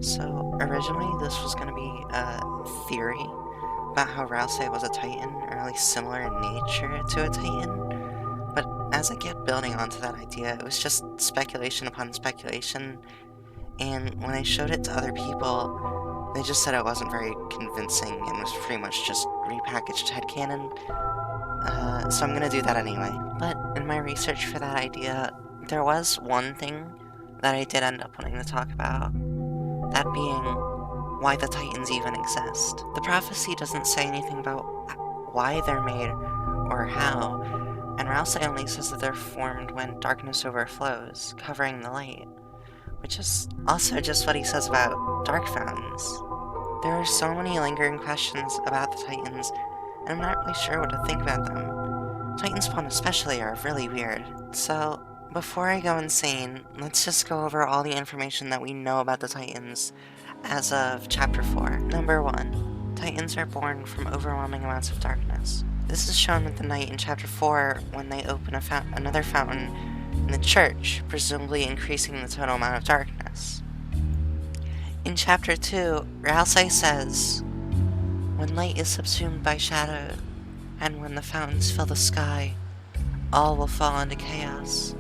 So, originally this was going to be a theory about how Ralsei was a Titan, or at least similar in nature to a Titan, but as I kept building onto that idea, it was just speculation upon speculation, and when I showed it to other people, they just said it wasn't very convincing and was pretty much just repackaged headcanon, so I'm gonna do that anyway. But in my research for that idea, there was one thing that I did end up wanting to talk about, that being why the Titans even exist. The prophecy doesn't say anything about why they're made or how, and Ralsei only says that they're formed when darkness overflows, covering the light, which is also just what he says about dark fountains. There are so many lingering questions about the Titans, and I'm not really sure what to think about them. Titan spawn especially are really weird, so before I go insane, let's just go over all the information that we know about the Titans as of Chapter 4. Number 1. Titans are born from overwhelming amounts of darkness. This is shown with the night in Chapter 4 when they open another fountain in the church, presumably increasing the total amount of darkness. In Chapter 2, Ralsei says, "When light is subsumed by shadow, and when the fountains fill the sky, all will fall into chaos.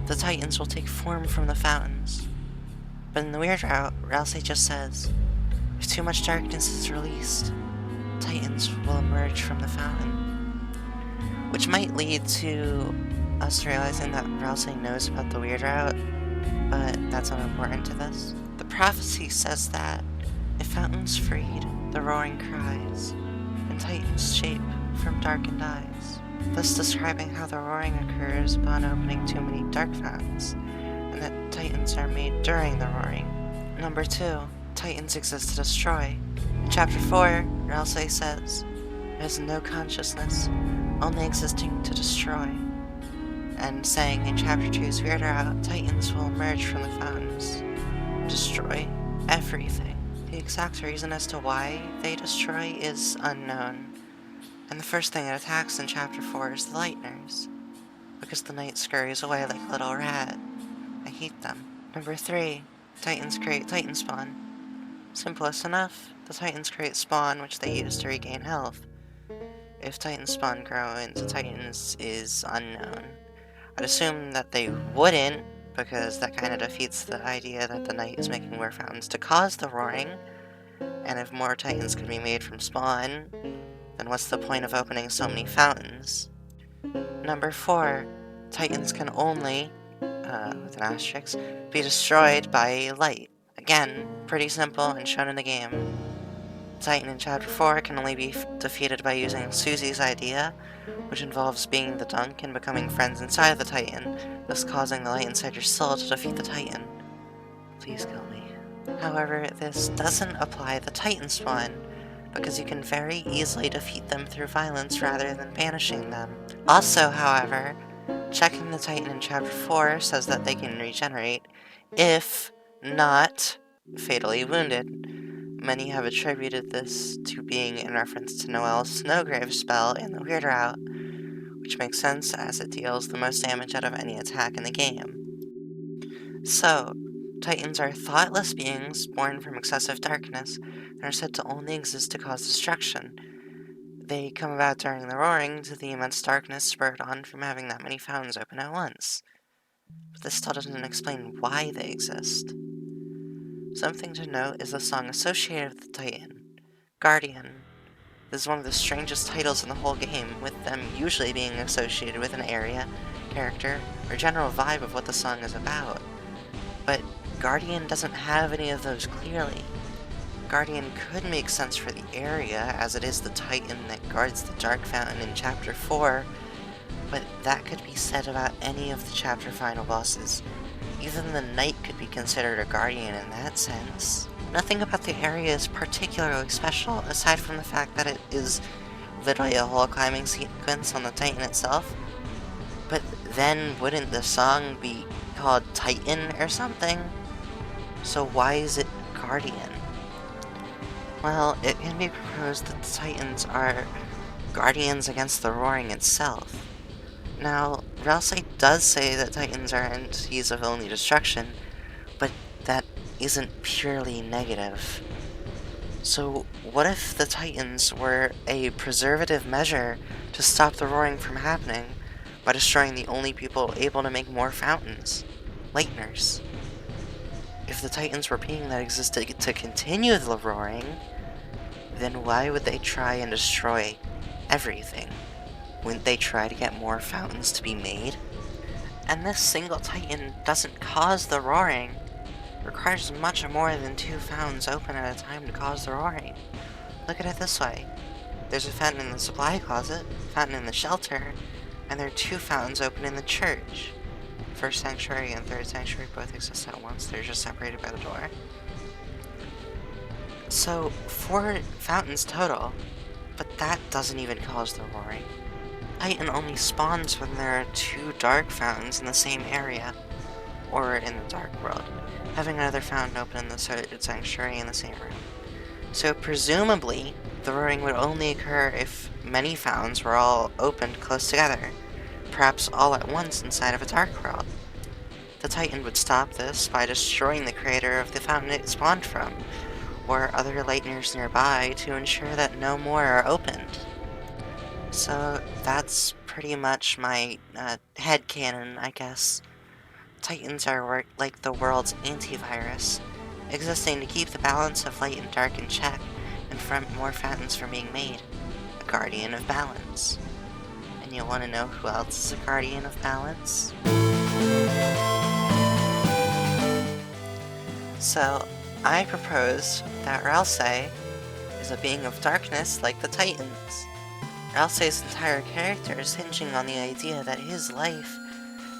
The Titans will take form from the fountains." But in the weird route, Ralsei just says, if too much darkness is released, Titans will emerge from the fountain. Which might lead to us realizing that Ralsei knows about the weird route, but that's unimportant to this. The prophecy says that if fountains freed, the roaring cries, and Titans shape from darkened eyes, thus describing how the roaring occurs upon opening too many dark fountains, and that Titans are made during the roaring. Number 2. Titans exist to destroy. In Chapter 4, Ralsei says, "It has no consciousness, only existing to destroy." And saying in Chapter 2's weirder out, Titans will emerge from the fountains, destroy everything. The exact reason as to why they destroy is unknown, and the first thing it attacks in Chapter 4 is the lightners, because the night scurries away like a little rat. I hate them. Number 3. Titans create Titan spawn. Simplest enough, the Titans create spawn which they use to regain health. If Titan spawn grow into Titans is unknown. I'd assume that they wouldn't, because that kind of defeats the idea that the night is making more fountains to cause the roaring, and if more Titans could be made from spawn, then what's the point of opening so many fountains? Number 4. Titans can only, with an asterisk, be destroyed by light. Again, pretty simple and shown in the game. Titan in Chapter 4 can only be defeated by using Susie's idea, which involves being the dunk and becoming friends inside the Titan, thus causing the light inside your soul to defeat the Titan. Please kill me. However, this doesn't apply to Titan spawn, because you can very easily defeat them through violence rather than banishing them. Also, however, checking the Titan in Chapter 4 says that they can regenerate, if not fatally wounded. Many have attributed this to being in reference to Noelle's Snowgrave spell in the Weird Route, which makes sense as it deals the most damage out of any attack in the game. So, Titans are thoughtless beings born from excessive darkness and are said to only exist to cause destruction. They come about during the roaring to the immense darkness spurred on from having that many fountains open at once. But this still doesn't explain why they exist. Something to note is the song associated with the Titan, Guardian. This is one of the strangest titles in the whole game, with them usually being associated with an area, character, or general vibe of what the song is about. But Guardian doesn't have any of those clearly. Guardian could make sense for the area, as it is the Titan that guards the Dark Fountain in Chapter 4, but that could be said about any of the chapter final bosses. Even the Knight could be considered a Guardian in that sense. Nothing about the area is particularly special, aside from the fact that it is literally a whole climbing sequence on the Titan itself. But then wouldn't the song be called Titan or something? So why is it Guardian? Well, it can be proposed that the Titans are guardians against the roaring itself. Now, Ralsei does say that Titans are entities of only destruction, but that isn't purely negative. So what if the Titans were a preservative measure to stop the roaring from happening by destroying the only people able to make more fountains? Lightners. If the Titans were being that existed to continue the roaring, then why would they try and destroy everything? Wouldn't they try to get more fountains to be made? And this single Titan doesn't cause the roaring. It requires much more than 2 fountains open at a time to cause the roaring. Look at it this way. There's a fountain in the supply closet, a fountain in the shelter, and there are 2 fountains open in the church. First sanctuary and third sanctuary both exist at once. They're just separated by the door. So, 4 fountains total, but that doesn't even cause the roaring. Titan only spawns when there are 2 dark fountains in the same area, or in the dark world, having another fountain open in the third sanctuary in the same room. So presumably, the roaring would only occur if many fountains were all opened close together, perhaps all at once inside of a dark world. The Titan would stop this by destroying the creator of the fountain it spawned from, or other lightners nearby to ensure that no more are opened. So that's pretty much my headcanon, I guess. Titans are like the world's antivirus, existing to keep the balance of light and dark in check and prevent more fountains from being made. A guardian of balance. And you want to know who else is a guardian of balance? So, I propose that Ralsei is a being of darkness like the Titans. Ralsei's entire character is hinging on the idea that his life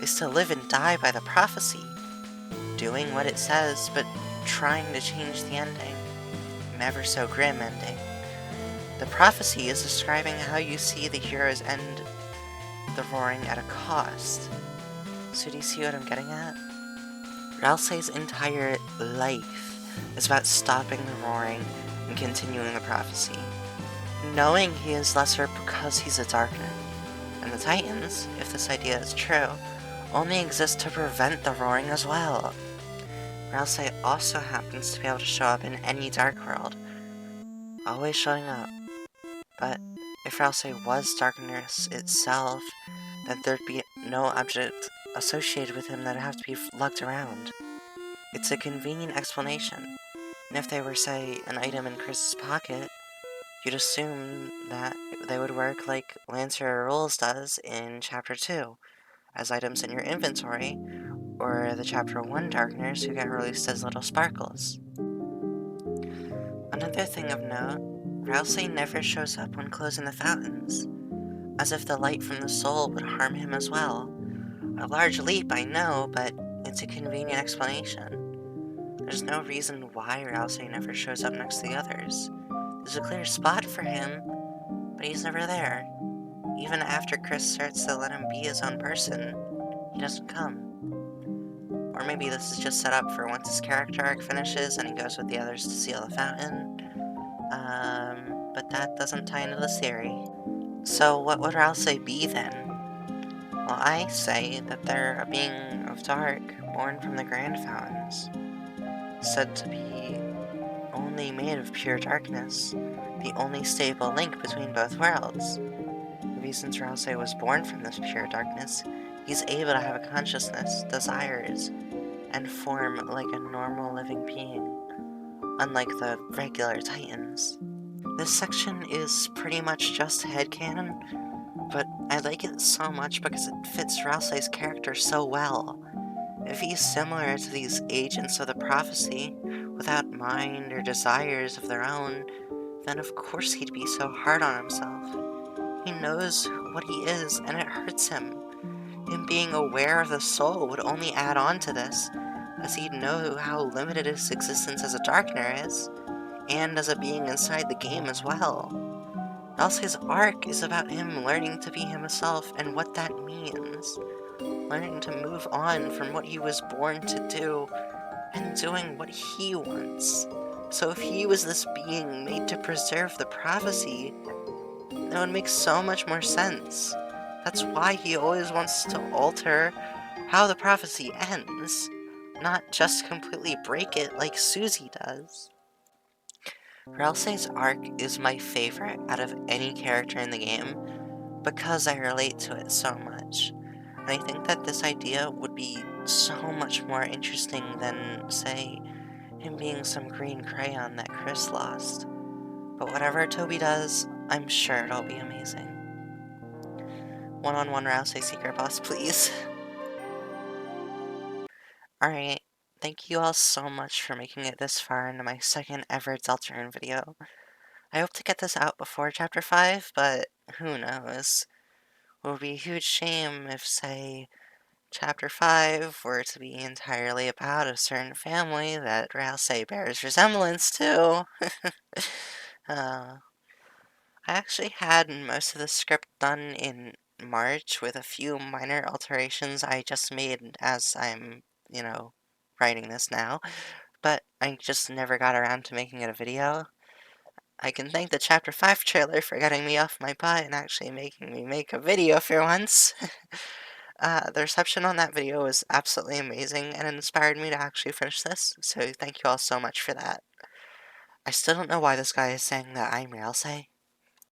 is to live and die by the prophecy, doing what it says, but trying to change the ending, an ever so grim ending. The prophecy is describing how you see the heroes end the roaring at a cost. So do you see what I'm getting at? Ralsei's entire life is about stopping the roaring and continuing the prophecy, knowing he is lesser because he's a darkner. And the Titans, if this idea is true, only exist to prevent the roaring as well. Ralsei also happens to be able to show up in any dark world, always showing up. But if Ralsei was darkness itself, then there'd be no object associated with him that'd have to be lugged around. It's a convenient explanation, and if they were, say, an item in Kris's pocket, you'd assume that they would work like Deltarure Rules does in Chapter 2, as items in your inventory, or the Chapter 1 Darkners who get released as little sparkles. Another thing of note, Ralsei never shows up when closing the fountains, as if the light from the soul would harm him as well. A large leap, I know, but it's a convenient explanation. There's no reason why Ralsei never shows up next to the others. There's a clear spot for him, but he's never there. Even after Kris starts to let him be his own person, he doesn't come. Or maybe this is just set up for once his character arc finishes and he goes with the others to seal the fountain. But that doesn't tie into this theory. So what would Ralsei be then? Well, I say that they're a being of dark, born from the Grand Fountains, said to be only made of pure darkness, the only stable link between both worlds. Maybe since Ralsei was born from this pure darkness, he's able to have a consciousness, desires, and form like a normal living being, unlike the regular Titans. This section is pretty much just headcanon, but I like it so much because it fits Ralsei's character so well. If he's similar to these agents of the prophecy, without mind or desires of their own, then of course he'd be so hard on himself. He knows what he is, and it hurts him. Him being aware of the soul would only add on to this, as he'd know how limited his existence as a Darkner is, and as a being inside the game as well. Else his arc is about him learning to be himself and what that means. Learning to move on from what he was born to do, and doing what he wants. So if he was this being made to preserve the prophecy, that would make so much more sense. That's why he always wants to alter how the prophecy ends. not just completely break it like Susie does. Ralsei's arc is my favorite out of any character in the game because I relate to it so much. And I think that this idea would be so much more interesting than, say, him being some green crayon that Kris lost. But whatever Toby does, I'm sure it'll be amazing. One-on-one Ralsei secret boss, please. Alright, thank you all so much for making it this far into my second ever Deltarune video. I hope to get this out before Chapter 5, but who knows. It would be a huge shame if, say, Chapter 5 were to be entirely about a certain family that Ralsei bears resemblance to. uh, I actually had most of the script done in March with a few minor alterations I just made as I'm, writing this now, but I just never got around to making it a video. I can thank the Chapter 5 trailer for getting me off my butt and actually making me make a video for once. The reception on that video was absolutely amazing and it inspired me to actually finish this, so thank you all so much for that. I still don't know why this guy is saying that I'm Ralsei.